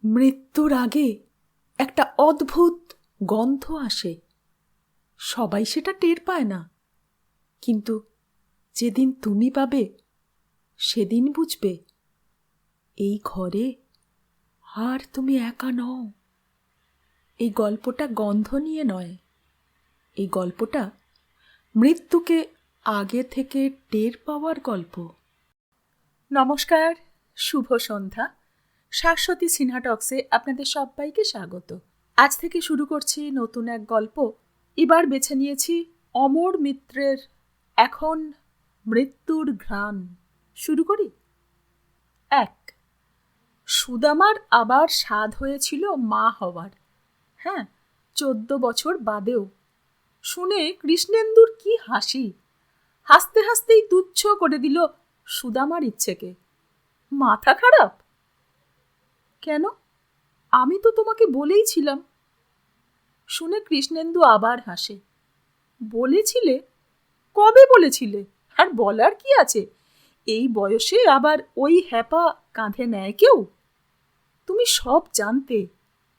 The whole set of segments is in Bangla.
মৃত্যুর আগে একটা অদ্ভুত গন্ধ আসে। সবাই সেটা টের পায় না, কিন্তু যেদিন তুমি পাবে সেদিন বুঝবে এই ঘরে আর তুমি একা নও। এই গল্পটা গন্ধ নিয়ে নয়, এই গল্পটা মৃত্যুকে আগে থেকে টের পাওয়ার গল্প। নমস্কার, শুভ সন্ধ্যা। শাশ্বতী সিনহা টক্সে আপনাদের সবাইকে স্বাগত। আজ থেকে শুরু করছি নতুন এক গল্প। এবার বেছে নিয়েছি অমর মিত্রের এখন মৃত্যুর ঘ্রাণ। শুরু করি। 1, সুদামার আবার স্বাদ হয়েছিল মা হওয়ার। হ্যাঁ, 14 বছর বাদেও। শুনে কৃষ্ণেন্দুর কি হাসি! হাসতে হাসতেই তুচ্ছ করে দিল সুদামার ইচ্ছেকে। মাথা খারাপ? কেন? আমি তো তোমাকে বলেইছিলাম। শুনে কৃষ্ণেন্দু আবার হাসে। বলেছিলে? কবে বলেছিলে? আর বলার কি আছে? এই বয়সে আবার ওই হ্যাপা কাঁধে নেয় কেউ? তুমি সব জানতে,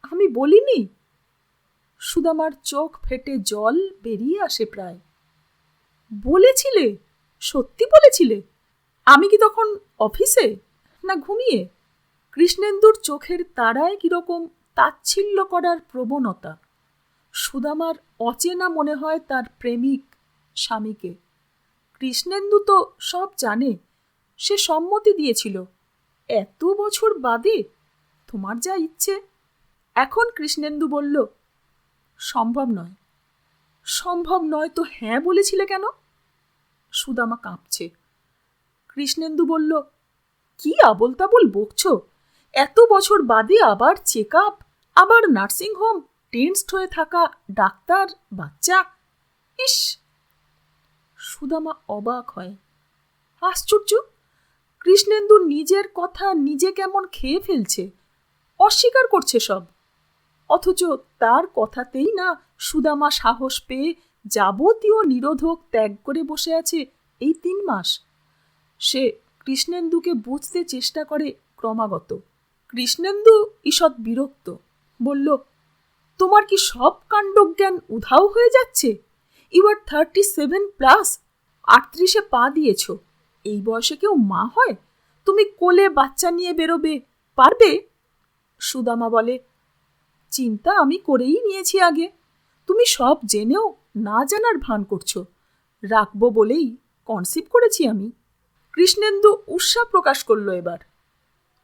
আমি বলিনি? সুদামার চোখ ফেটে জল বেরিয়ে আসে প্রায়। বলেছিলে? সত্যি বলেছিলে? আমি কি তখন অফিসে, না ঘুমিয়ে? কৃষ্ণেন্দুর চোখের তারায় কিরকম তাচ্ছিল্য করার প্রবণতা। সুদামার অচেনা মনে হয় তার প্রেমিক স্বামীকে। কৃষ্ণেন্দু তো সব জানে, সে সম্মতি দিয়েছিল। এত বছর বাদে তোমার যা ইচ্ছে। এখন কৃষ্ণেন্দু বলল, সম্ভব নয়। সম্ভব নয় তো হ্যাঁ বলেছিলে কেন? সুদামা কাঁপছে। কৃষ্ণেন্দু বলল, কি আবোল তাবোল বকছো? এত বছর বাদে আবার চেক আপ, আবার নার্সিংহোম, টেন্সড হয়ে থাকা ডাক্তার, বাচ্চা। ইস! সুদামা অবাক হয়। আশ্চর্য! কৃষ্ণেন্দু নিজের কথা নিজে কেমন খেয়ে ফেলছে, অস্বীকার করছে সব। অথচ তার কথাতেই না সুদামা সাহস পেয়ে যাবতীয় নিরোধক ত্যাগ করে বসে আছে এই 3 মাস। সে কৃষ্ণেন্দুকে বুঝতে চেষ্টা করে ক্রমাগত। কৃষ্ণেন্দু ঈষৎ বিরক্ত। বলল, তোমার কি সব কাণ্ডজ্ঞান উধাও হয়ে যাচ্ছে? ইউ আর 37+, 38-এ পা দিয়েছ। এই বয়সে কেউ মা হয়? তুমি কোলে বাচ্চা নিয়ে বেরোবে পারবে? সুদামা বলে, চিন্তা আমি করেই নিয়েছি আগে। তুমি সব জেনেও না জানার ভান করছো। রাখবো বলেই কনসিভ করেছি আমি। কৃষ্ণেন্দু উৎসাহ প্রকাশ করল এবার।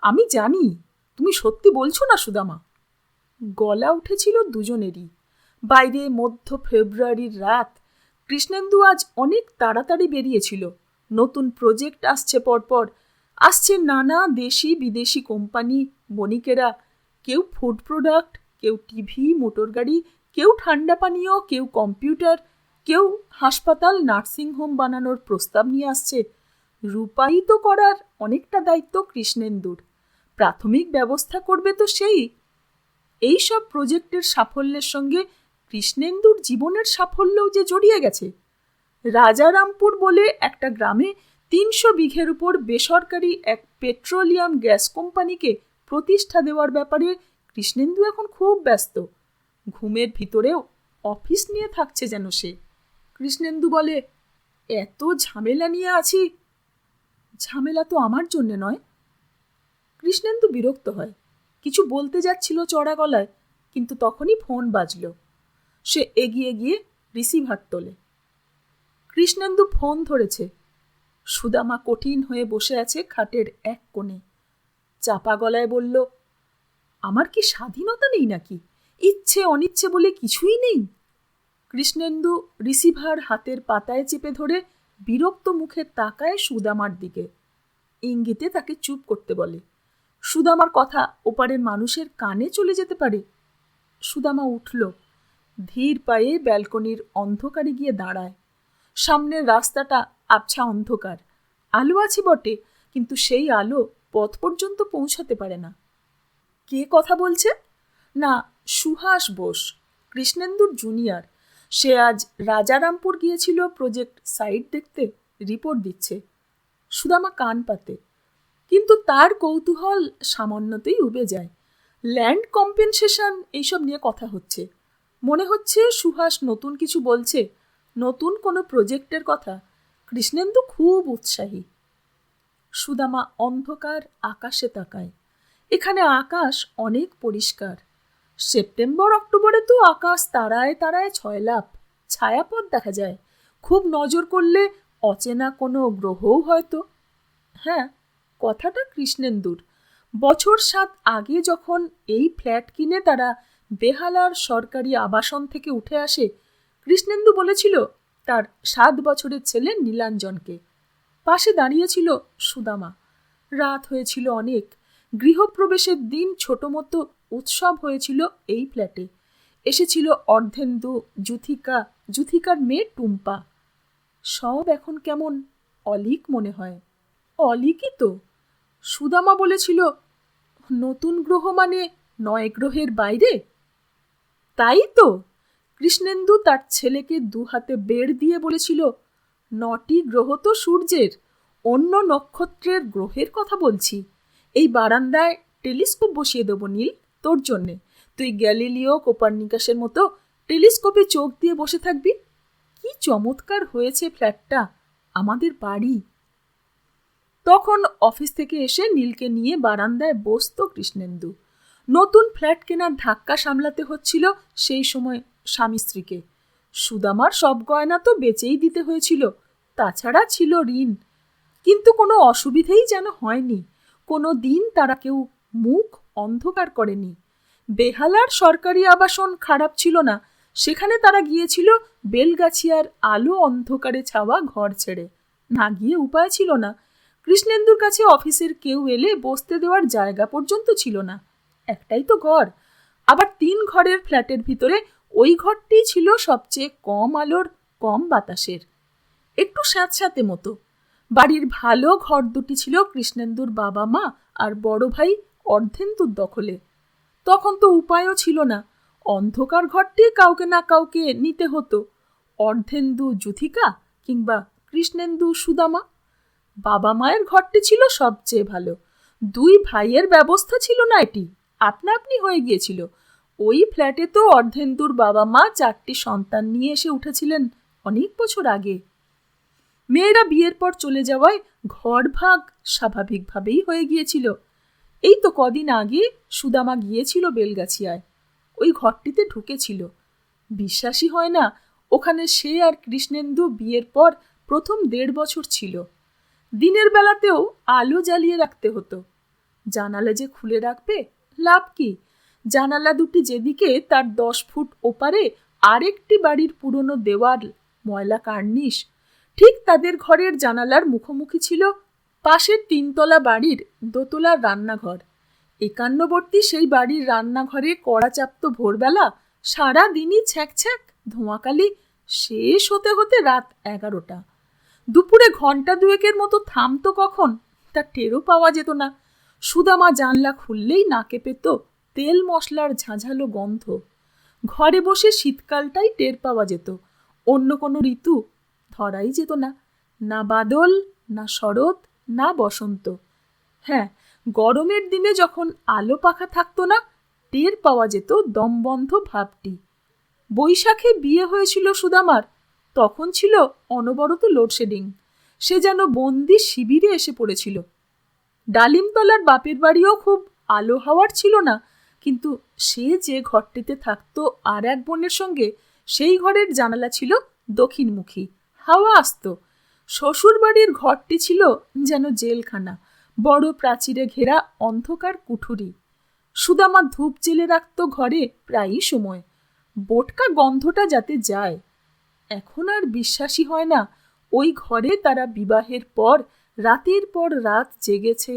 আমি জানি তুমি সত্যি বলছো না সুদামা। গলা উঠেছিল দুজনেরই। বাইরে মধ্য ফেব্রুয়ারির রাত। কৃষ্ণেন্দু আজ অনেক তাড়াতাড়ি বেরিয়েছিল। নতুন প্রজেক্ট আসছে পরপর। আসছে নানা দেশি বিদেশি কোম্পানি, বণিকেরা। কেউ ফুড প্রোডাক্ট, কেউ টিভি, মোটর গাড়ি, কেউ ঠান্ডা পানীয়, কেউ কম্পিউটার, কেউ হাসপাতাল, নার্সিংহোম বানানোর প্রস্তাব নিয়ে আসছে। রূপায়িত করার অনেকটা দায়িত্ব কৃষ্ণেন্দুর। প্রাথমিক ব্যবস্থা করবে তো সেই। এই সব প্রজেক্টের সাফল্যের সঙ্গে কৃষ্ণেন্দুর জীবনের সাফল্যও যে জড়িয়ে গেছে। রাজারামপুর বলে একটা গ্রামে 300 বিঘের উপর বেসরকারি এক পেট্রোলিয়াম গ্যাস কোম্পানিকে প্রতিষ্ঠা দেওয়ার ব্যাপারে কৃষ্ণেন্দু এখন খুব ব্যস্ত। ঘুমের ভিতরেও অফিস নিয়ে থাকছে যেন সে। কৃষ্ণেন্দু বলে, এত ঝামেলা নিয়ে আছি। ঝামেলা তো আমার জন্যে নয়। কৃষ্ণেন্দু বিরক্ত হয়। কিছু বলতে যাচ্ছিল চড়া গলায়, কিন্তু তখনই ফোন বাজল। সে এগিয়ে গিয়ে রিসিভার তোলে। কৃষ্ণেন্দু ফোন ধরেছে। সুদামা কঠিন হয়ে বসে আছে খাটের এক কোণে। চাপা গলায় বলল, আমার কি স্বাধীনতা নেই নাকি? ইচ্ছে অনিচ্ছে বলে কিছুই নেই? কৃষ্ণেন্দু রিসিভার হাতের পাতায় চেপে ধরে বিরক্ত মুখে তাকায় সুদামার দিকে। ইঙ্গিতে তাকে চুপ করতে বলে। সুদামার কথা ওপারের মানুষের কানে চলে যেতে পারে। সুদামা উঠল। ধীর পায়ে ব্যালকনির অন্ধকারে গিয়ে দাঁড়ায়। সামনের রাস্তাটা আবছা অন্ধকার। আলো আছে বটে, কিন্তু সেই আলো পথ পর্যন্ত পৌঁছাতে পারে না। কে কথা বলছে? না, সুহাস বোস, কৃষ্ণেন্দুর জুনিয়র। সে আজ রাজারামপুর গিয়েছিল প্রজেক্ট সাইট দেখতে, রিপোর্ট দিচ্ছে। সুদামা কান পাতে, কিন্তু তার কৌতূহল সামান্যতেই উবে যায়। ল্যান্ড কম্পেনসেশন এইসব নিয়ে কথা হচ্ছে। মনে হচ্ছে সুহাস নতুন কিছু বলছে, নতুন কোনো প্রজেক্টের কথা। কৃষ্ণেন্দু খুব উৎসাহী। সুদামা অন্ধকার আকাশে তাকায়। এখানে আকাশ অনেক পরিষ্কার। সেপ্টেম্বর অক্টোবরে তো আকাশ তারায় তারায় ছয়লাপ, ছায়াপথ দেখা যায়। খুব নজর করলে অচেনা কোনো গ্রহও হয়তো। হ্যাঁ, কথাটা কৃষ্ণেন্দুর। বছর 7 আগে যখন এই ফ্ল্যাট কিনে তারা বেহালার সরকারি আবাসন থেকে উঠে আসে, কৃষ্ণেন্দু বলেছিল তার 7 বছরের ছেলে নীলাঞ্জনকে। পাশে দাঁড়িয়েছিল সুদামা। রাত হয়েছিল অনেক। গৃহপ্রবেশের দিন ছোট মতো উৎসব হয়েছিল এই ফ্ল্যাটে। এসেছিল অর্ধেন্দু, যুথিকার মেয়ে টুম্পা। সব এখন কেমন অলিক মনে হয়। অলিকই তো। সুদামা বলেছিল, নতুন গ্রহ মানে 9 গ্রহের বাইরে। তাই তো। কৃষ্ণেন্দু তার ছেলেকে 2 হাতে বেড় দিয়ে বলেছিল, 9টি গ্রহ তো সূর্যের, অন্য নক্ষত্রের গ্রহের কথা বলছি। এই বারান্দায় টেলিস্কোপ বসিয়ে দেবো নীল, তোর জন্যে। তুই গ্যালিলিও কোপার্নিকাসের মতো টেলিস্কোপে চোখ দিয়ে বসে থাকবি। কি চমৎকার হয়েছে ফ্ল্যাটটা, আমাদের বাড়ি। তখন অফিস থেকে এসে নীলকে নিয়ে বারান্দায় বসত কৃষ্ণেন্দু। নতুন ফ্ল্যাট কেনার ধাক্কা সামলাতে হচ্ছিল সেই সময় স্বামী স্ত্রীকে। সুদামার সব গয়না তো বেচেই দিতে হয়েছিল, তাছাড়া ছিল ঋণ। কিন্তু কোনো অসুবিধেই যেন হয়নি। কোনো দিন তারা কেউ মুখ অন্ধকার করেনি। বেহালার সরকারি আবাসন খারাপ ছিল না, সেখানে তারা গিয়েছিল বেলগাছিয়ার আলো অন্ধকারে ছাওয়া ঘর ছেড়ে। না গিয়ে উপায় ছিল না। কৃষ্ণেন্দুর কাছে অফিসের কেউ এলে বসতে দেওয়ার জায়গা পর্যন্ত ছিল না। একটাই তো ঘর, আবার 3 ঘরের ফ্ল্যাটের ভিতরে ওই ঘরটি ছিল সবচেয়ে কম আলোর, কম বাতাসের, একটু স্যাঁতস্যাঁতে মতো। বাড়ির ভালো ঘর দুটি ছিল কৃষ্ণেন্দুর বাবা মা আর বড় ভাই অর্ধেন্দুর দখলে। তখন তো উপায়ও ছিল না, অন্ধকার ঘরটি কাউকে না কাউকে নিতে হতো। অর্ধেন্দু যুথিকা কিংবা কৃষ্ণেন্দু সুদামা। বাবা মায়ের ঘরটি ছিল সবচেয়ে ভালো। 2 ভাইয়ের ব্যবস্থা ছিল না, এটি আপনা আপনি হয়ে গিয়েছিল। ওই ফ্ল্যাটে তো অর্ধেন্দুর বাবা মা 4টি সন্তান নিয়ে এসে উঠেছিলেন অনেক বছর আগে। মেয়েরা বিয়ের পর চলে যাওয়ায় ঘর ভাগ স্বাভাবিকভাবেই হয়ে গিয়েছিল। এই তো কদিন আগে সুদামা গিয়েছিল বেলগাছিয়ায়, ওই ঘরটিতে ঢুকেছিল। বিশ্বাসই হয় না, ওখানে সে আর কৃষ্ণেন্দু বিয়ের পর প্রথম 1.5 বছর ছিল। দিনের বেলাতেও আলো জ্বালিয়ে রাখতে হতো। জানালা যে খুলে রাখবে, লাভ কি? জানালা দুটি যেদিকে, তার 10 ফুট ওপারে আরেকটি বাড়ির পুরনো দেওয়াল, ময়লা কার্নিশ। ঠিক তাদের ঘরের জানালার মুখোমুখি ছিল পাশের 3 তলা বাড়ির দোতলার রান্নাঘর। একান্নবর্তী সেই বাড়ির রান্নাঘরে কড়া চাপত ভোরবেলা, সারা দিনই ছ্যাঁক ছ্যাঁক ধোঁয়াকালি, শেষ হতে হতে রাত 11টা। দুপুরে ঘন্টা 2 মতো থামতো কখন তা টেরও পাওয়া যেত না। সুদামা জানলা খুললেই নাকে পেত তেল মশলার ঝাঁঝালো গন্ধ। ঘরে বসে শীতকালটাই টের পাওয়া যেত, অন্য কোনো ঋতু ধরাই যেত না। না বাদল, না শরৎ, না বসন্ত। হ্যাঁ, গরমের দিনে যখন আলো পাখা থাকতো না, টের পাওয়া যেত দমবন্ধ ভাবটি। বৈশাখে বিয়ে হয়েছিল সুদামার, তখন ছিল অনবরত লোডশেডিং। সে যেন বন্দি শিবিরে এসে পড়েছিল। ডালিমতলার বাপের বাড়িও খুব আলো হাওয়ার ছিল না, কিন্তু সে যে ঘরটিতে থাকতো আর এক বোনের সঙ্গে, সেই ঘরের জানালা ছিল দক্ষিণমুখী, হাওয়া আসত। শ্বশুর বাড়ির ঘরটি ছিল যেন জেলখানা, বড় প্রাচীরে ঘেরা অন্ধকার কুঠুরি। সুদামা ধূপ জেলে রাখত ঘরে প্রায়ই সময়, বোটকা গন্ধটা যাতে যায়। এখন আর বিশ্বাসই হয় না, ওই ঘরে তারা বিবাহের পর রাতের পর রাত জেগেছে,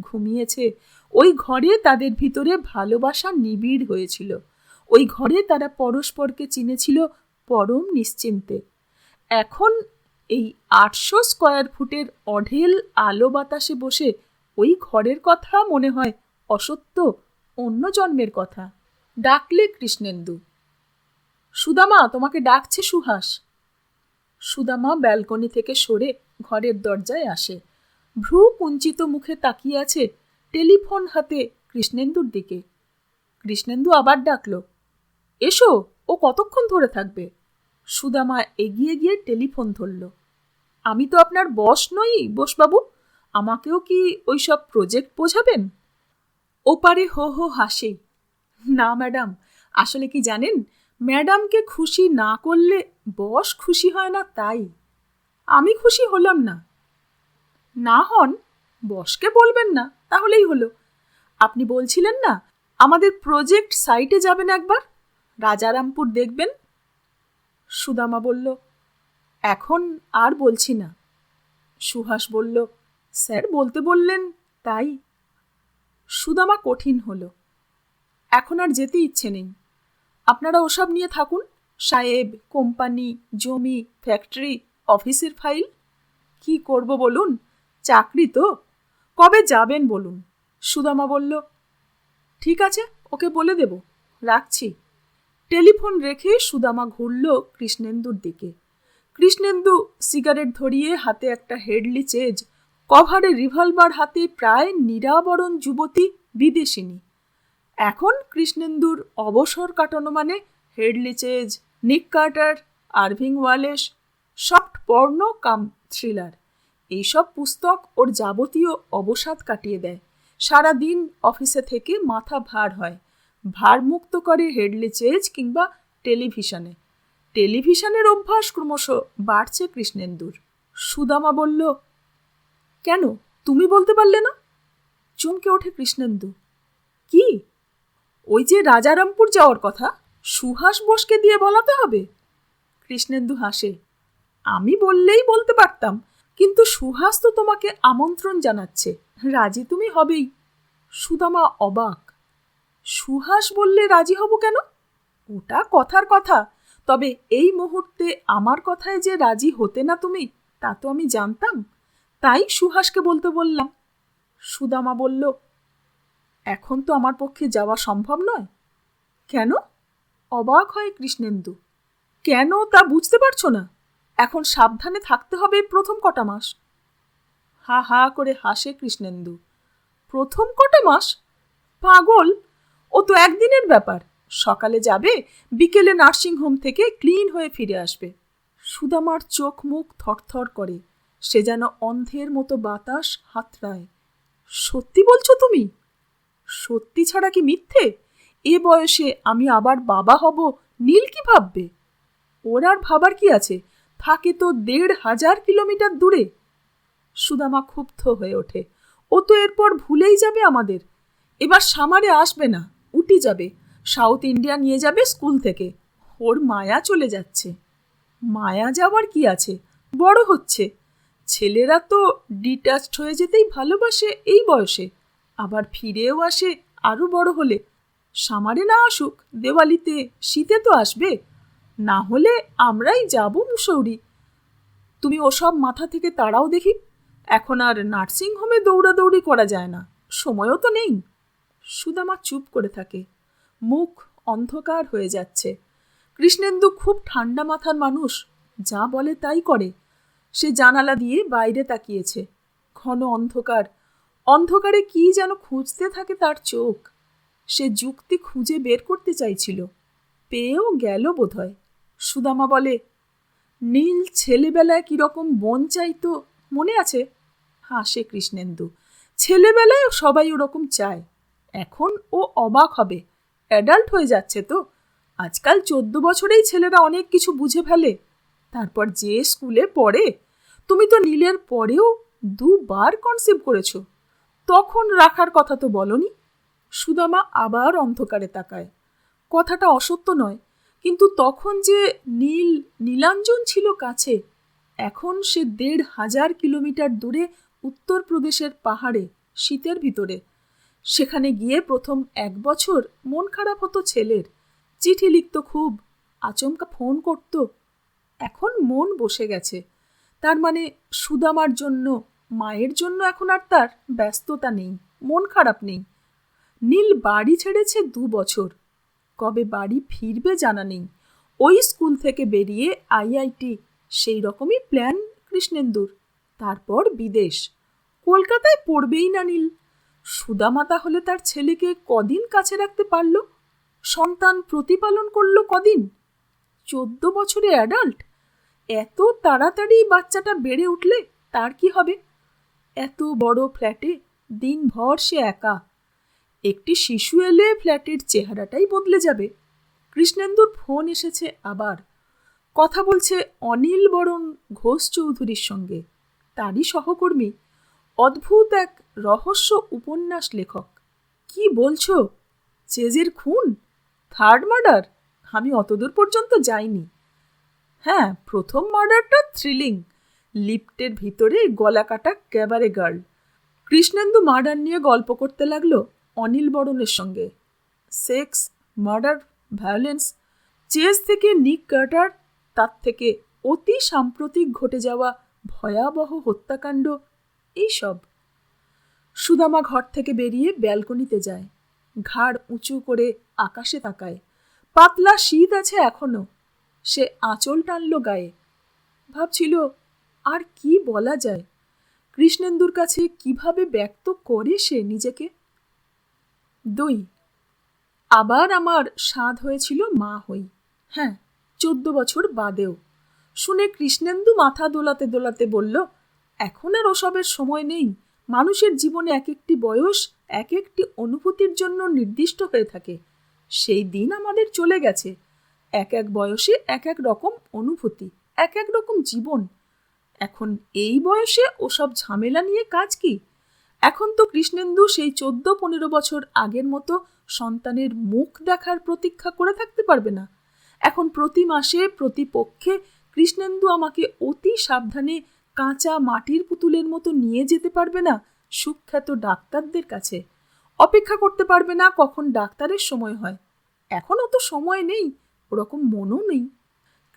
ঘুমিয়েছে। ওই ঘরে তাদের ভিতরে ভালোবাসা নিবিড় হয়েছিল। ওই ঘরে তারা পরস্পরকে চিনেছিল পরম নিশ্চিন্তে। এখন এই 800 স্কয়ার ফুটের অঢেল আলো বাতাসে বসে ওই ঘরের কথা মনে হয় অসত্য, অন্য জন্মের কথা। ডাকলে কৃষ্ণেন্দু, সুদামা তোমাকে ডাকছে সুহাস। সুদামা ব্যালকনি থেকে সরে ঘরের দরজায় আসে। ভ্রু কুঞ্চিত মুখে তাকিয়ে আছে টেলিফোন হাতে কৃষ্ণেন্দুর দিকে। কৃষ্ণেন্দু আবার ডাকল, এসো, ও কতক্ষণ ধরে থাকবে? সুদামা এগিয়ে গিয়ে টেলিফোন ধরল। আমি তো আপনার বস নই বোসবাবু, আমাকেও কি ওইসব প্রজেক্ট বোঝাবেন? ওপারে হো হো হাসে। না ম্যাডাম, আসলে কি জানেন, ম্যাডামকে খুশি না করলে বস খুশি হয় না, তাই আমি খুশি হলাম না। না হন, বসকে বলবেন না, তাহলেই হলো। আপনি বলছিলেন না আমাদের প্রজেক্ট সাইটে যাবেন একবার, রাজারামপুর দেখবেন। সুদামা বলল, এখন আর বলছি না। সুহাস বলল, স্যার বলতে বললেন তাই। সুদামা কঠিন হলো, এখন আর যেতে ইচ্ছে নেই। আপনারা ওসব নিয়ে থাকুন, সাহেব, কোম্পানি, জমি, ফ্যাক্টরি, অফিসের ফাইল। কি করব বলুন, চাকরি তো। কবে যাবেন বলুন? সুদামা বলল, ঠিক আছে, ওকে বলে দেব, রাখছি। টেলিফোন রেখে সুদামা ঘুরল কৃষ্ণেন্দুর দিকে। কৃষ্ণেন্দু সিগারেট ধরিয়ে, হাতে একটা হেডলি চেজ, কভারে রিভলভার হাতে, প্রায় নিরাবরণ যুবতী বিদেশিনী। এখন কৃষ্ণেন্দুর অবসর কাটানো মানে Hadley Chase, Nick Carter, Irving Wallace, soft porn cum thriller, এইসব পুস্তক ওর যাবতীয় অবসাদ কাটিয়ে দেয়। সারা দিন অফিসে থেকে মাথা ভার হয়, ভারমুক্ত করে হেডলি চেজ কিংবা টেলিভিশনে। টেলিভিশনের অভ্যাস ক্রমশ বাড়ছে কৃষ্ণেন্দুর। সুদামা বলল, কেন, তুমি বলতে পারলে না? চমকে ওঠে কৃষ্ণেন্দু। কি? ওই যে রাজারামপুর যাওয়ার কথা, সুহাস বোসকে দিয়ে বলাতে হবে। কৃষ্ণেন্দু হাসে, আমি বললেই বলতে পারতাম, কিন্তু সুহাস তো তোমাকে আমন্ত্রণ জানাচ্ছে, রাজি তুমি হবেই। সুদামা অবাক। সুহাস বললে রাজি হব কেন? ওটা কথার কথা, তবে এই মুহূর্তে আমার কথায় যে রাজি হতে না তুমি, তা তো আমি জানতাম, তাই সুহাসকে বলতে বললাম। সুদামা বলল, এখন তো আমার পক্ষে যাওয়া সম্ভব নয়। কেন? অবাক হয় কৃষ্ণেন্দু। কেন তা বুঝতে পারছো না? এখন সাবধানে থাকতে হবে প্রথম কটা মাস। হা হা করে হাসে কৃষ্ণেন্দু। প্রথম কটা মাস? পাগল, ও তো একদিনের ব্যাপার। সকালে যাবে, বিকেলে নার্সিংহোম থেকে ক্লিন হয়ে ফিরে আসবে। সুদামার চোখ মুখ থরথর করে, সে যেন অন্ধের মতো বাতাস হাতড়ায়। সত্যি বলছো তুমি? সত্যি ছাড়া কি মিথ্যে? এ বয়সে আমি আবার বাবা হব, নীল কি ভাববে? ওর আর ভাবার কি আছে, থাকে তো ১,৫০০ কিলোমিটার দূরে। সুদামা ক্ষুব্ধ হয়ে ওঠে, ও তো এরপর ভুলেই যাবে আমাদের। এবার সামারে আসবে না, উটি যাবে, সাউথ ইন্ডিয়া নিয়ে যাবে স্কুল থেকে। ওর মায়া চলে যাচ্ছে। মায়া যাওয়ার কি আছে, বড় হচ্ছে। ছেলেরা তো ডিটাচড হয়ে যেতেই ভালোবাসে এই বয়সে, আবার ফিরেও আসে আরও বড় হলে। সামারে না আসুক, দেওয়ালিতে, শীতে তো আসবে। না হলে আমরাই যাব মুসৌরি। তুমি ওসব মাথা থেকে তাড়াও দেখি। এখন আর নার্সিংহোমে দৌড়াদৌড়ি করা যায় না, সময়ও তো নেই। সুদামা চুপ করে থাকে, মুখ অন্ধকার হয়ে যাচ্ছে। কৃষ্ণেন্দু খুব ঠান্ডা মাথার মানুষ, যা বলে তাই করে। সে জানালা দিয়ে বাইরে তাকিয়েছে। ঘন অন্ধকার, অন্ধকারে কি যেন খুঁজতে থাকে তার চোখ। সে যুক্তি খুঁজে বের করতে চাইছিল, পেয়েও গেল বোধহয়। সুদামা বলে, নীল ছেলেবেলায় কিরকম বোন চাইতো মনে আছে? হাসে কৃষ্ণেন্দু। ছেলেবেলায় সবাই ওরকম চায়, এখন ও অবাক হবে, অ্যাডাল্ট হয়ে যাচ্ছে তো। আজকাল 14 বছরেই ছেলেরা অনেক কিছু বুঝে ফেলে। তারপর যে স্কুলে পড়ে, তুমি তো নীলের পরেও 2 বার কনসিভ করেছো, তখন রাখার কথা তো বলনি। সুদামা আবার অন্ধকারে তাকায়। কথাটা অসত্য নয়, কিন্তু তখন যে নীলাঞ্জন ছিল কাছে, এখন সে ১,৫০০ কিলোমিটার দূরে উত্তরপ্রদেশের পাহাড়ে, শীতের ভিতরে। সেখানে গিয়ে প্রথম 1 বছর মন খারাপ হতো ছেলের, চিঠি লিখত খুব, আচমকা ফোন করত। এখন মন বসে গেছে। তার মানে সুদামার জন্য, মায়ের জন্য এখন আর তার ব্যস্ততা নেই, মন খারাপ নেই। নীল বাড়ি ছেড়েছে 2 বছর, কবে বাড়ি ফিরবে জানা নেই। ওই স্কুল থেকে বেরিয়ে আইআইটি, সেই রকমই প্ল্যান কৃষ্ণেন্দুর। তারপর বিদেশ, কলকাতায় পড়বেই না নীল। সুদামা তাহলে তার ছেলেকে কদিন কাছে রাখতে পারল? সন্তান প্রতিপালন করলো কদিন, 14 বছরে অ্যাডাল্ট। এত তাড়াতাড়ি বাচ্চাটা বেড়ে উঠলে তার কি হবে? এত বড় ফ্ল্যাটে দিনভর সে একা। একটি শিশু এলে ফ্ল্যাটের চেহারাটাই বদলে যাবে। কৃষ্ণেন্দুর ফোন এসেছে আবার। কথা বলছে অনিল বরণ ঘোষ চৌধুরীর সঙ্গে, তারই সহকর্মী, অদ্ভুত এক রহস্য উপন্যাস লেখক। কি বলছো? চেজের খুন, থার্ড মার্ডার? আমি অতদূর পর্যন্ত যাইনি। হ্যাঁ, প্রথম মার্ডারটা থ্রিলিং, লিফটের ভিতরে গলা কাটা ক্যাবারে গার্ল। কৃষ্ণেন্দু মার্ডার নিয়ে গল্প করতে লাগলো অনিল বরণের সঙ্গে। সেক্স, মার্ডার, ভায়োলেন্স, চেজ থেকে নিক কার্টার, তার থেকে অতি সাম্প্রতিক ঘটে যাওয়া ভয়াবহ হত্যাকাণ্ড, এইসব। সুদামা ঘর থেকে বেরিয়ে ব্যালকনিতে যায়, ঘাড় উঁচু করে আকাশে তাকায়। পাতলা শীত আছে এখনো। সে আঁচল টানল গায়ে। ভাবছিল আর কি বলা যায়, কৃষ্ণেন্দুর কাছে কিভাবে ব্যক্ত করে সে নিজেকে। 2, আবার আমার স্বাদ হয়েছিল মা হই। হ্যাঁ, 14 বছর বাদেও। শুনে কৃষ্ণেন্দু মাথা দোলাতে দোলাতে বলল, এখন আর ওসবের সময় নেই। মানুষের জীবনে এক একটি বয়স এক একটি অনুভূতির জন্য নির্দিষ্ট হয়ে থাকে। সেই দিন আমাদের চলে গেছে। এক এক বয়সে এক এক রকম অনুভূতি, এক এক রকম জীবন। এখন এই বয়সে ওসব ঝামেলা নিয়ে কাজ কি? এখন তো কৃষ্ণেন্দু সেই 14-15 বছর আগের মতো সন্তানের মুখ দেখার প্রতীক্ষা করে থাকতে পারবে না। এখন প্রতি মাসে প্রতি পক্ষে কৃষ্ণেন্দু আমাকে অতি সাবধানে কাঁচা মাটির পুতুলের মতো নিয়ে যেতে পারবে না সুখ্যাত ডাক্তারদের কাছে। অপেক্ষা করতে পারবে না কখন ডাক্তারের সময় হয়। এখন অত সময় নেই, ওরকম মনও নেই।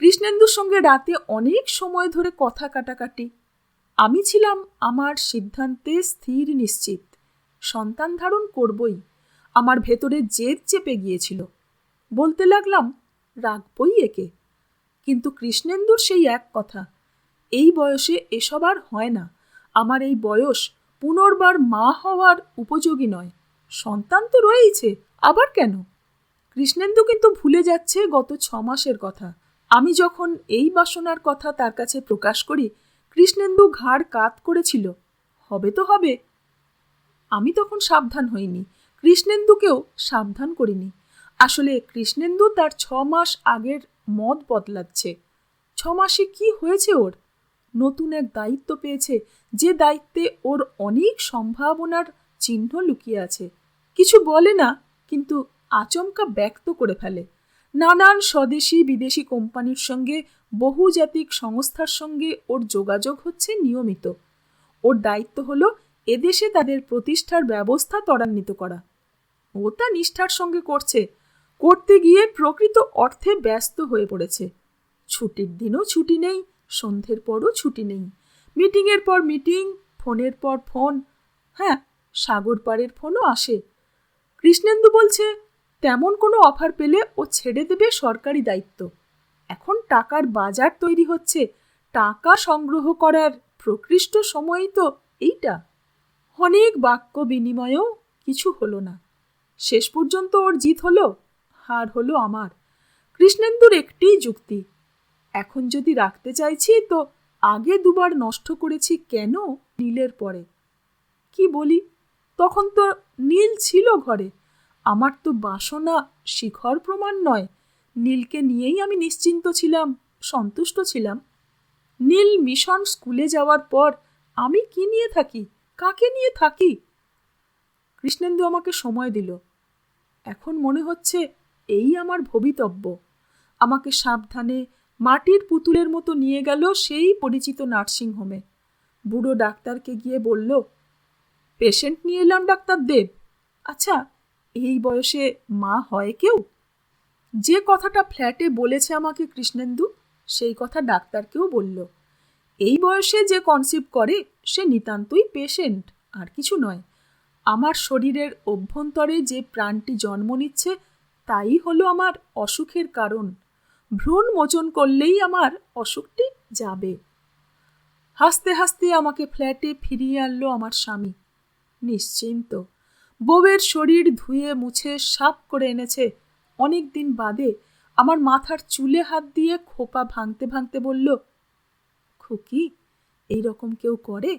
কৃষ্ণেন্দুর সঙ্গে রাতে অনেক সময় ধরে কথা কাটাকাটি। আমি ছিলাম আমার সিদ্ধান্তে স্থির নিশ্চিত, সন্তান ধারণ করবই। আমার ভেতরে জেদ চেপে গিয়েছিল। বলতে লাগলাম, রাখবই একে। কিন্তু কৃষ্ণেন্দুর সেই এক কথা, এই বয়সে এসব আর হয় না। আমার এই বয়স পুনর্বার মা হওয়ার উপযোগী নয়। সন্তান তো রয়েইছে, আবার কেন? কৃষ্ণেন্দু কিন্তু ভুলে যাচ্ছে গত 6 মাসের কথা। আমি যখন এই বাসনার কথা তার কাছে প্রকাশ করি, কৃষ্ণেন্দু ঘাড় কাত করেছিল, হবে তো হবে। আমি তখন সাবধান হইনি, কৃষ্ণেন্দুকেও সাবধান করিনি। আসলে কৃষ্ণেন্দু তার 6 মাস আগের মত বদলাচ্ছে। 6 মাসে কি হয়েছে ওর? নতুন এক দায়িত্ব পেয়েছে, যে দায়িত্বে ওর অনেক সম্ভাবনার চিহ্ন লুকিয়ে আছে। কিছু বলে না, কিন্তু আচমকা ব্যক্ত করে ফেলে। নানান স্বদেশি বিদেশি কোম্পানির সঙ্গে, বহুজাতিক সংস্থার সঙ্গে ওর যোগাযোগ হচ্ছে নিয়মিত। ওর দায়িত্ব হলো এদেশে তাদের প্রতিষ্ঠার ব্যবস্থা ত্বরান্বিত করা। ও তা নিষ্ঠার সঙ্গে করছে। করতে গিয়ে প্রকৃত অর্থে ব্যস্ত হয়ে পড়েছে। ছুটির দিনও ছুটি নেই, সন্ধ্যের পরও ছুটি নেই। মিটিংয়ের পর মিটিং, ফোনের পর ফোন। হ্যাঁ, সাগর পাড়ের ফোনও আসে। কৃষ্ণেন্দু বলছে তেমন কোনো অফার পেলে ও ছেড়ে দেবে সরকারি দায়িত্ব। এখন টাকার বাজার তৈরি হচ্ছে, টাকা সংগ্রহ করার প্রকৃষ্ট সময়ই তো এইটা। অনেক বাক্য বিনিময়েও কিছু হলো না। শেষ পর্যন্ত ওর জিত হলো, হার হলো আমার। কৃষ্ণেন্দুর একটিই যুক্তি, এখন যদি রাখতে চাইছি তো আগে 2 বার নষ্ট করেছি কেন নীলের পরে। কি বলি, তখন তো নীল ছিল ঘরে। আমার তো বাসনা শিখর প্রমাণ নয়। নীলকে নিয়েই আমি নিশ্চিন্ত ছিলাম, সন্তুষ্ট ছিলাম। নীল মিশন স্কুলে যাওয়ার পর আমি কি নিয়ে থাকি, কাকে নিয়ে থাকি? কৃষ্ণেন্দু আমাকে সময় দিল। এখন মনে হচ্ছে এই আমার ভবিতব্য। আমাকে সাবধানে মাটির পুতুলের মতো নিয়ে গেল সেই পরিচিত নার্সিংহোমে। বুড়ো ডাক্তারকে গিয়ে বলল, পেশেন্ট নিয়ে এলাম ডাক্তার দেব। আচ্ছা, এই বয়সে মা হয় কেউ? যে কথাটা ফ্ল্যাটে বলেছে আমাকে কৃষ্ণেন্দু, সেই কথা ডাক্তারকেও বলল। এই বয়সে যে কনসিভ করে সে নিতান্তই পেশেন্ট, আর কিছু নয়। আমার শরীরের অভ্যন্তরে যে প্রাণটি জন্ম নিচ্ছে তাই হলো আমার অসুখের কারণ। ভ্রূণ মোচন করলেই আমার অসুখটি যাবে। হাসতে হাসতে আমাকে ফ্ল্যাটে ফিরিয়ে আনলো আমার স্বামী। নিশ্চিন্ত। বউয়ের শরীর ধুয়ে মুছে সাফ করে এনেছে, অনেক দিন বাদে আমার মাথার চুলে হাত দিয়ে খোপা ভাঙতে ভাঙতে বলল, খুকি, এইরকম কেউ করে?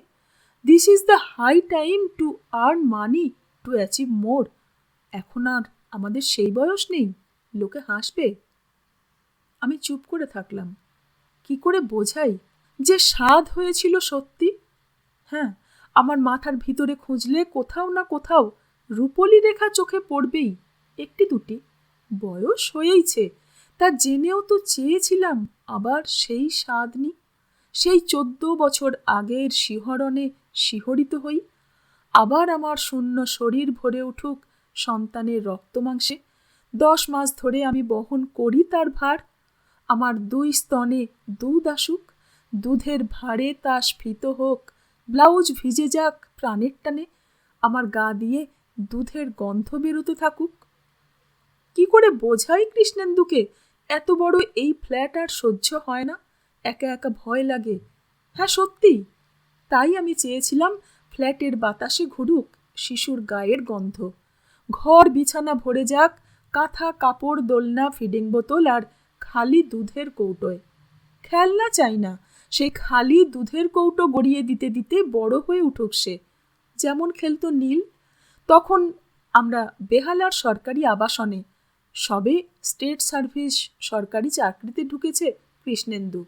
This is the high time to earn money, to achieve more. এখন আর আমাদের সেই বয়স নেই, লোকে হাসবে। আমি চুপ করে থাকলাম। কি করে বোঝাই যে স্বাদ হয়েছিল সত্যি? হ্যাঁ, আমার মাথার ভিতরে খুঁজলে কোথাও না কোথাও রূপলি রেখা চোখে পড়বেই, একটি দুটি। বয়স হয়েইছে, তা জেনেও তো চেয়েছিলাম আবার সেই স্বাদ নি, সেই 14 বছর আগের শিহরণে শিহরিত হই। আবার আমার শূন্য শরীর ভরে উঠুক সন্তানের রক্তমাংসে। 10 মাস ধরে আমি বহন করি তার ভার। আমার 2 স্তনে দুধ আসুক, দুধের ভারে তা স্ফীত হোক, ব্লাউজ ভিজে যাক প্রাণের টানে, আমার গা দিয়ে দুধের গন্ধ বেরোতে থাকুক। কি করে বোঝাই কৃষ্ণেন্দুকে এত বড় এই ফ্ল্যাট আর সহ্য হয় না, একা একা ভয় লাগে। হ্যাঁ সত্যি, তাই আমি চেয়েছিলাম ফ্ল্যাটের বাতাসে ঘুরুক শিশুর গায়ের গন্ধ, ঘর বিছানা ভরে যাক কাঁথা কাপড় দোলনা ফিডিং বোতল আর খালি দুধের কৌটোয়। খেলনা চাই না, সেই খালি দুধের কৌটো গড়িয়ে দিতে দিতে বড় হয়ে উঠুক সে, যেমন খেলতো নীল। তখন আমরা বেহালার সরকারি আবাসনে, সবে স্টেট সার্ভিস সরকারি চাকরিতে ঢুকেছে কৃষ্ণেন্দু।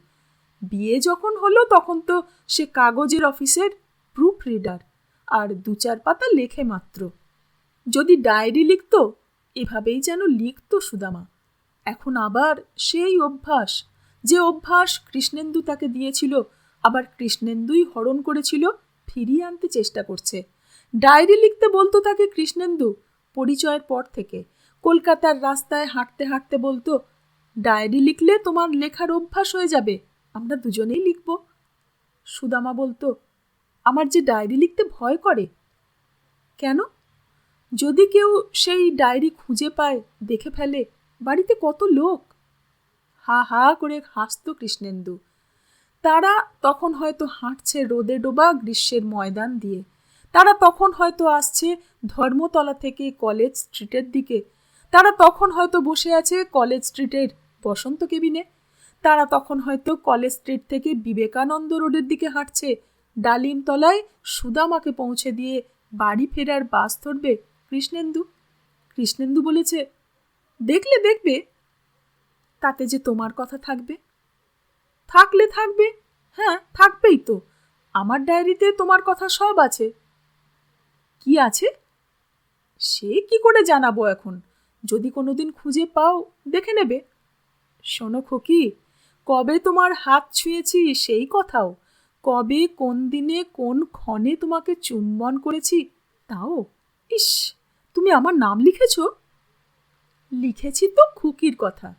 বিয়ে যখন হলো তখন তো সে কাগজের অফিসের প্রুফ রিডার, আর 2-4 পাতা লেখে মাত্র। যদি ডায়েরি লিখত, এভাবেই যেন লিখত সুদামা। এখন আবার সেই অভ্যাস, যে অভ্যাস কৃষ্ণেন্দু তাকে দিয়েছিল, আবার কৃষ্ণেন্দুই হরণ করেছিল, ফিরিয়ে আনতে চেষ্টা করছে। ডায়েরি লিখতে বলতো তাকে কৃষ্ণেন্দু পরিচয়ের পর থেকে। কলকাতার রাস্তায় হাঁটতে হাঁটতে বলতো, ডায়েরি লিখলে তোমার লেখার অভ্যাস হয়ে যাবে, আমরা দুজনেই লিখব। সুদামা বলতো, আমার যে ডায়েরি লিখতে ভয় করে। কেন? যদি কেউ সেই ডায়েরি খুঁজে পায়, দেখে ফেলে, বাড়িতে কত লোক। হা হা করে হাসত কৃষ্ণেন্দু। তারা তখন হয়তো হাঁটছে রোদে ডোবা গ্রীষ্মের ময়দান দিয়ে, তারা তখন হয়তো আসছে ধর্মতলা থেকে কলেজ স্ট্রিটের দিকে, তারা তখন হয়তো বসে আছে কলেজ স্ট্রিটের বসন্ত কেবিনে, তারা তখন হয়তো কলেজ স্ট্রিট থেকে বিবেকানন্দ রোডের দিকে হাঁটছে। ডালিমতলায় সুদামাকে পৌঁছে দিয়ে বাড়ি ফেরার বাস ধরবে কৃষ্ণেন্দু। কৃষ্ণেন্দু বলেছে, দেখলে দেখবে, তাতে যে তোমার কথা থাকবে। থাকলে থাকবে, হ্যাঁ থাকবেই তো, আমার ডায়েরিতে তোমার কথা সব আছে। কি আছে? সে কি করে জানাবো এখন, যদি কোনোদিন খুঁজে পাও দেখে নেবে। শোনো খুকি, কবে তোমার হাত ছুঁয়েছি সেই কথাও, কবে কোন দিনে কোন ক্ষণে তোমাকে চুম্বন করেছি তাও। ইস, তুমি আমার নাম লিখেছ? লিখেছি তো খুকির কথা।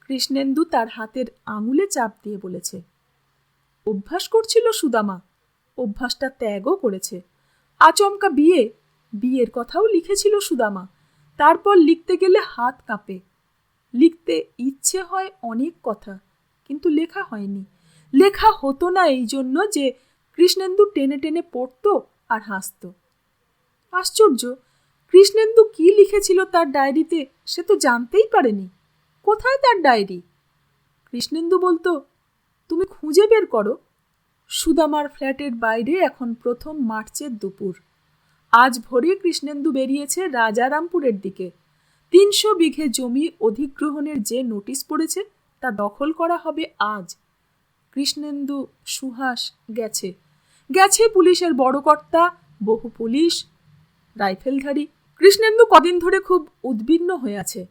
কৃষ্ণেন্দু তার হাতের আঙুলে চাপ দিয়ে বলেছে। অভ্যাস করছিল সুদামা, অভ্যাসটা ত্যাগও করেছে। আচমকা বিয়ে, বিয়ের কথাও লিখেছিল সুদামা। তারপর লিখতে গেলে হাত কাঁপে। লিখতে ইচ্ছে হয় অনেক কথা, কিন্তু লেখা হয়নি। লেখা হতো না এই জন্য যে কৃষ্ণেন্দু টেনে টেনে পড়ত আর হাসত। আশ্চর্য, কৃষ্ণেন্দু কি লিখেছিল তার ডায়েরিতে সে তো জানতেই পারেনি। কোথায় তার ডায়েরি? কৃষ্ণেন্দু বলতো, তুমি খুঁজে বের করো। সুদামার ফ্ল্যাটের বাইরে এখন 1 মার্চের দুপুর। আজ ভোরে কৃষ্ণেন্দু বেরিয়েছে রাজারামপুরের দিকে। 300 বিঘে জমি অধিগ্রহণের যে নোটিশ পড়েছে তা দখল করা হবে আজ। কৃষ্ণেন্দু সুহাস গেছে, গেছে পুলিশের বড় কর্তা, বহু পুলিশ, রাইফেলধারী। কৃষ্ণেন্দু কদিন ধরে খুব উদ্বিগ্ন হয়ে আছে।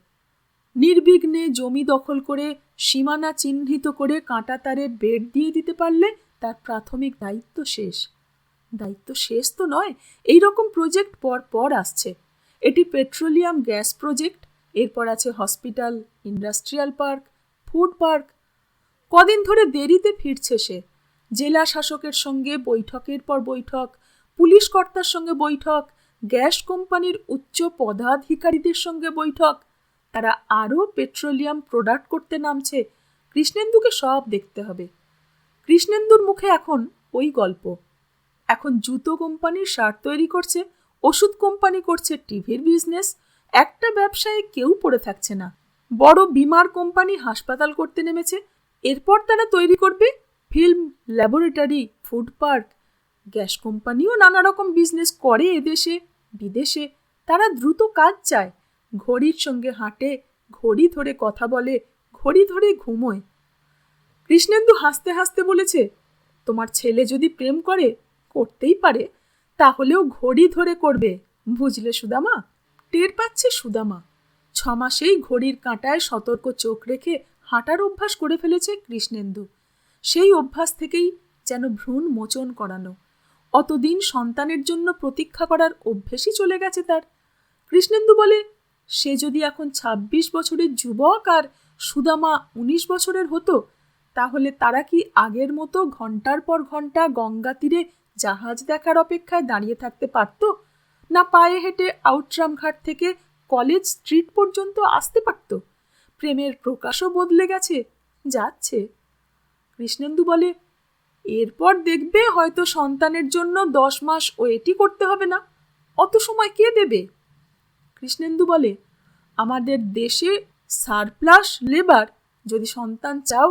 নির্বিঘ্নে জমি দখল করে সীমানা চিহ্নিত করে কাঁটা তারে বেড় দিয়ে দিতে পারলে তার প্রাথমিক দায়িত্ব শেষ। দায়িত্ব শেষ তো নয়, এই রকম প্রজেক্ট পর পর আসছে। এটি পেট্রোলিয়াম গ্যাস প্রজেক্ট, এরপর আছে hospital, industrial park, food park. কদিন ধরে দেরিতে ফিরছে সে। জেলা শাসকের সঙ্গে বৈঠকের পর বৈঠক, পুলিশ কর্তার সঙ্গে বৈঠক, গ্যাস কোম্পানির উচ্চ পদাধিকারীদের সঙ্গে বৈঠক। তারা আরও পেট্রোলিয়াম প্রোডাক্ট করতে নামছে। কৃষ্ণেন্দুকে সব দেখতে হবে। কৃষ্ণেন্দুর মুখে এখন ওই গল্প। এখন জুতো কোম্পানির শার্ট তৈরি করছে, ওষুধ কোম্পানি করছে টিভির বিজনেস, একটা ব্যবসায় কেউ পড়ে থাকছে না। বড় বিমার কোম্পানি হাসপাতাল করতে নেমেছে, এরপর তারা তৈরি করবে film laboratory, food park. Gas কোম্পানিও নানা রকম বিজনেস করে এদেশে বিদেশে। তারা দ্রুত কাজ চায়, ঘড়ির সঙ্গে হাঁটে, ঘড়ি ধরে কথা বলে, ঘড়ি ধরে ঘুমোয়। কৃষ্ণেন্দু হাসতে হাসতে বলেছে, তোমার ছেলে যদি প্রেম করে, করতেই পারে, তাহলেও ঘড়ি ধরে করবে, বুঝলে সুদামা? টের পাচ্ছে সুদামা। 6 মাসেই ঘড়ির কাঁটায় সতর্ক চোখ রেখে হাঁটার অভ্যাস করে ফেলেছে কৃষ্ণেন্দু। সেই অভ্যাস থেকেই যেন ভ্রূণ মোচন করানো। অতদিন সন্তানের জন্য প্রতীক্ষা করার অভ্যেসই চলে গেছে তার। কৃষ্ণেন্দু বলে, সে যদি এখন 26 বছরের যুবক আর সুদামা 19 বছরের হতো, তাহলে তারা কি আগের মতো ঘন্টার পর ঘন্টা গঙ্গা তীরে জাহাজ দেখার অপেক্ষায় দাঁড়িয়ে থাকতে পারত, না পায়ে হেঁটে আউটরাম ঘাট থেকে কলেজ স্ট্রিট পর্যন্ত আসতে পারত? প্রেমের প্রকাশও বদলে গেছে, যাচ্ছে। কৃষ্ণেন্দু বলে, এরপর দেখবে হয়তো সন্তানের জন্য 10 মাস ওয়েটই করতে হবে না। অত সময় কে দেবে? কৃষ্ণেন্দু বলে, আমাদের দেশে সারপ্লাস লেবার। যদি সন্তান চাও,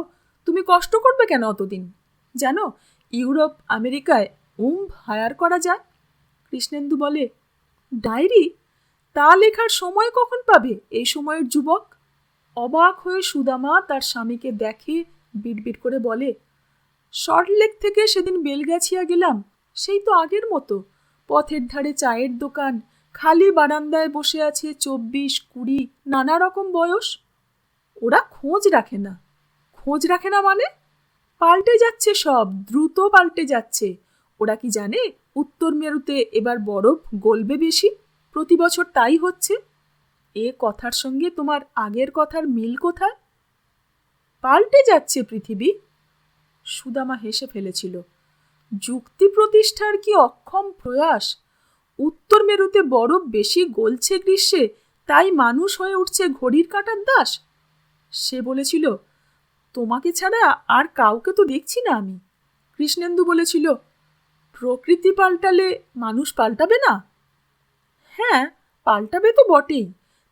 তুমি কষ্ট করবে কেন অতদিন? জানো, ইউরোপ আমেরিকায় হায়ার করা যায়। কৃষ্ণেন্দু বলে, ডায়েরি? তা লেখার সময় কখন পাবে এই সময়ের যুবক? অবাক হয়ে সুদামা তার স্বামীকে দেখে, বিড়বিড় করে বলে, সল্টলেক থেকে সেদিন বেলগাছিয়া গেলাম, সেই তো আগের মতো। পথের ধারে চায়ের দোকান, খালি বারান্দায় বসে আছে 24-20, নানা রকম বয়স। ওরা খোঁজ রাখে না। খোঁজ রাখে না মানে? পাল্টে যাচ্ছে সব, দ্রুত পাল্টে যাচ্ছে। ওরা কি জানে উত্তর মেরুতে এবার বরফ গলবে বেশি? প্রতি বছর তাই হচ্ছে। এ কথার সঙ্গে তোমার আগের কথার মিল কোথায়? পাল্টে যাচ্ছে পৃথিবী। সুদামা হেসে ফেলেছিল। যুক্তি প্রতিষ্ঠার কি অক্ষম প্রয়াস! উত্তর মেরুতে বরফ বেশি গলছে গ্রীষ্মে, তাই মানুষ হয়ে উঠছে ঘড়ির কাঁটার দাস। সে বলেছিল, তোমাকে ছাড়া আর কাউকে তো দেখছি না আমি। কৃষ্ণেন্দু বলেছিল, প্রকৃতি পাল্টালে মানুষ পাল্টাবে না? হ্যাঁ, পাল্টাবে তো বটেই।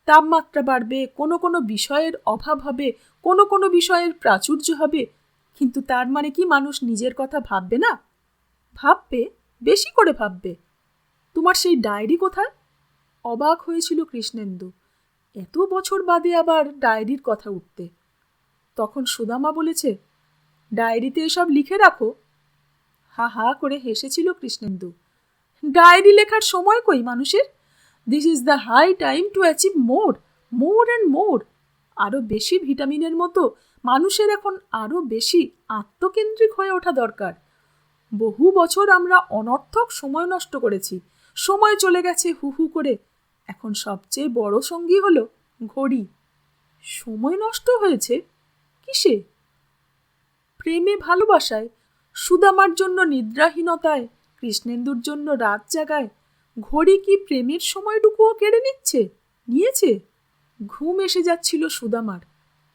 তাপমাত্রা বাড়বে, কোনো কোনো বিষয়ের অভাব হবে, কোনো কোনো বিষয়ের প্রাচুর্য হবে, কিন্তু তার মানে কি মানুষ নিজের কথা ভাববে না? ভাববে, বেশি করে ভাববে। তোমার সেই ডায়েরি কোথায়? অবাক হয়েছিল কৃষ্ণেন্দু, এত বছর বাদে আবার ডায়েরির কথা উঠতে। তখন সুদামা বলেছে, ডায়েরিতে এসব লিখে রাখো। হা হা করে হেসেছিল কৃষ্ণেন্দু। ডায়েরি লেখার সময় কই মানুষের? This is the high time to achieve more, more and more. আরও বেশি ভিটামিনের মতো মানুষের এখন আরও বেশি আত্মকেন্দ্রিক হয়ে ওঠা দরকার। বহু বছর আমরা অনর্থক সময় নষ্ট করেছি। সময় চলে গেছে হু হু করে। এখন সবচেয়ে বড় সঙ্গী হলো ঘড়ি। সময় নষ্ট হয়েছে কিসে? প্রেমে, ভালোবাসায়, সুদামার জন্য নিদ্রাহীনতায়, কৃষ্ণেন্দুর জন্য রাত জাগায়। ঘড়ি কি প্রেমের সময়টুকুও কেড়ে নিয়েছে? ঘুম এসে যাচ্ছিল সুদামার।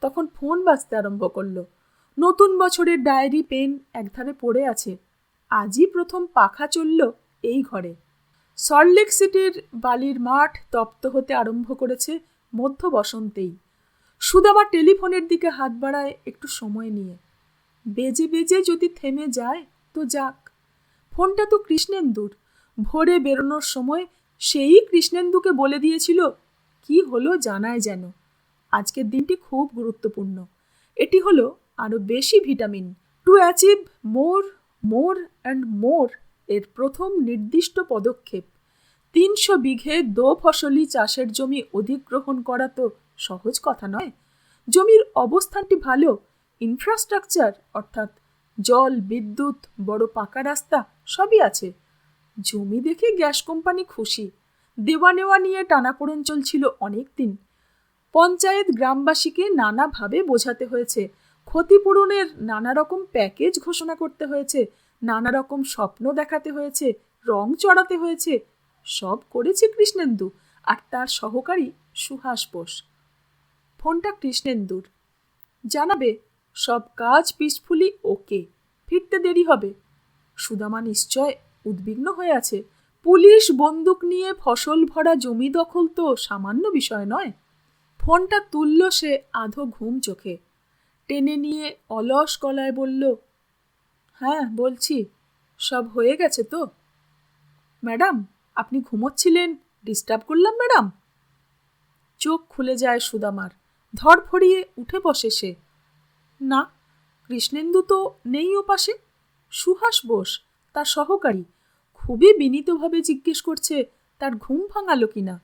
তখন ফোন বাজতে আরম্ভ করল। নতুন বছরের ডায়েরি পেন একধারে পড়ে আছে। আজই প্রথম পাখা চলল এই ঘরে। সল্টলেক সিটির বালির মাঠ তপ্ত হতে আরম্ভ করেছে মধ্য বসন্তেই। সুদামা টেলিফোনের দিকে হাত বাড়ায় একটু সময় নিয়ে। বেজে বেজে যদি থেমে যায় তো যাক। ফোনটা তো কৃষ্ণেন্দুর। ভোরে বেরোনোর সময় সেই কৃষ্ণেন্দুকে বলে দিয়েছিল, কি হলো জানায় যেন। আজকের দিনটি খুব গুরুত্বপূর্ণ। এটি হলো আরও বেশি vitamin. Two achieve more, more and মোর এর প্রথম নির্দিষ্ট পদক্ষেপ। 300 বিঘে দোফসলি চাষের জমি অধিগ্রহণ করা তো সহজ কথা নয়। জমির অবস্থানটি ভালো, ইনফ্রাস্ট্রাকচার অর্থাৎ জল, বিদ্যুৎ, বড় পাকা রাস্তা সবই আছে। জমি দেখে গ্যাস কোম্পানি খুশি। দেওয়া নেওয়া নিয়ে টানাপোড়েন চলছিল অনেক দিন। পঞ্চায়েত গ্রামবাসীকে নানাভাবে বোঝাতে হয়েছে, ক্ষতিপূরণের নানা রকম প্যাকেজ ঘোষণা করতে হয়েছে, নানা রকম স্বপ্ন দেখাতে হয়েছে, রং চড়াতে হয়েছে। সব করেছে কৃষ্ণেন্দু আর তার সহকারী সুহাস বোস। ফোনটা কৃষ্ণেন্দুর। জানাবে সব কাজ পিসফুলি ওকে, ফিরতে দেরি হবে। সুদামা নিশ্চয় উদ্বিগ্ন হয়ে আছে। পুলিশ বন্দুক নিয়ে ফসল ভরা জমি দখল তো সামান্য বিষয় নয়। ফোনটা তুলল সে আধো ঘুম চোখে, টেনে নিয়ে অলস গলায় বলল, হ্যাঁ বলছি, সব হয়ে গেছে তো? ম্যাডাম, আপনি ঘুমোচ্ছিলেন, ডিস্টার্ব করলাম ম্যাডাম? চোখ খুলে যায় সুদামার, ধড়ফড়িয়ে উঠে বসে সে। না, কৃষ্ণেন্দু তো নেই ও পাশে। সুহাস বোস, তার সহকারী, খুবই বিনীতভাবে জিজ্ঞেস করছে তার ঘুম ভাঙালো কিনা।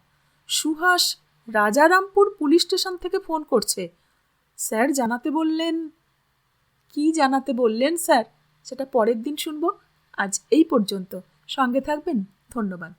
সুহাস রাজারামপুর পুলিশ স্টেশন থেকে ফোন করছে। স্যার জানাতে বললেন। কি জানাতে বললেন স্যার, সেটা পরের দিন শুনবো। আজ এই পর্যন্ত। সঙ্গে থাকবেন। ধন্যবাদ।